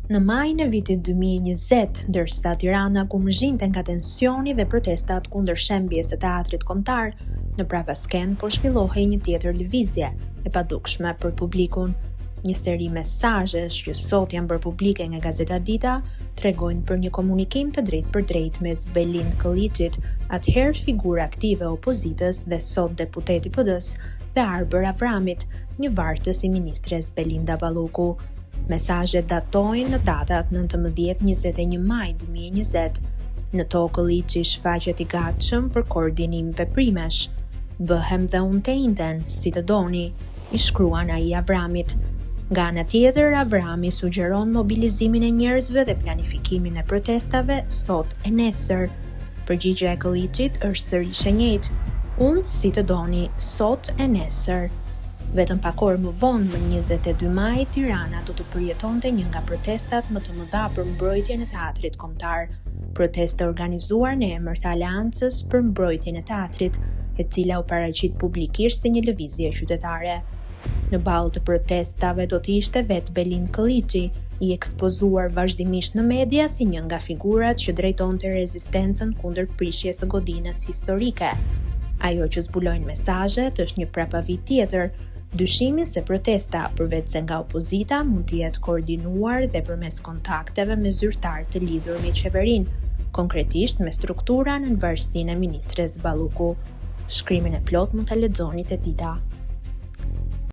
Në majin e vitit 2020, ndërsa Tirana kumëzhinte nga tensioni dhe protestat kundër shembjes së teatrit kombëtar, në Prapasken po zhvillohej një tjetër lëvizje e padukshme për publikun. Një seri mesazhesh që sot janë bërë publike nga Gazeta Dita tregojnë për një komunikim të drejtpërdrejtë mes Belind Kolliçit, atëherë figurë aktive e opozitës dhe sot deputeti PD-s, dhe Arber Avramit, një vartës i ministres Belinda Balloku. Mesazhet datojnë në datat 19-21 maj 2020. Në to Kolliçi shfaqet i gatshëm për koordinim veprimesh. Bëhem dhe unë të njëjtën, si të doni, i shkruan ai Avramit. Nga ana tjetër, Avrami sugjeron mobilizimin e njerëzve dhe planifikimin e protestave sot e nesër. Përgjigjja e Kolliçit është sërish e njëjtë. Unë, si të doni, sot e nesër. Vetëm pak orë më vonë, më 22 maj, Tirana do të përjetonte një nga protestat më të mëdha për mbrojtjen e teatrit kombëtar. Protestë organizuar në emër të Aleancës për mbrojtjen e teatrit, e cila u paraqit publikisht si një lëvizje qytetare. Në balë të protestave do të ishte vetë Belind Kolliçi, i ekspozuar vazhdimisht në media si një nga figurat që drejtonte rezistencën kundër prishjes së godinës historike. Ajo që zbulojnë mesazhet është një prapavi tjetër, dyshimi se protesta, përveç se nga opozita, mund të jetë koordinuar dhe përmes kontakteve me zyrtar të lidhur me qeverinë, konkretisht me struktura në varësinë e ministres Balloku. Shkrimin e plot mund ta lexoni te Dita.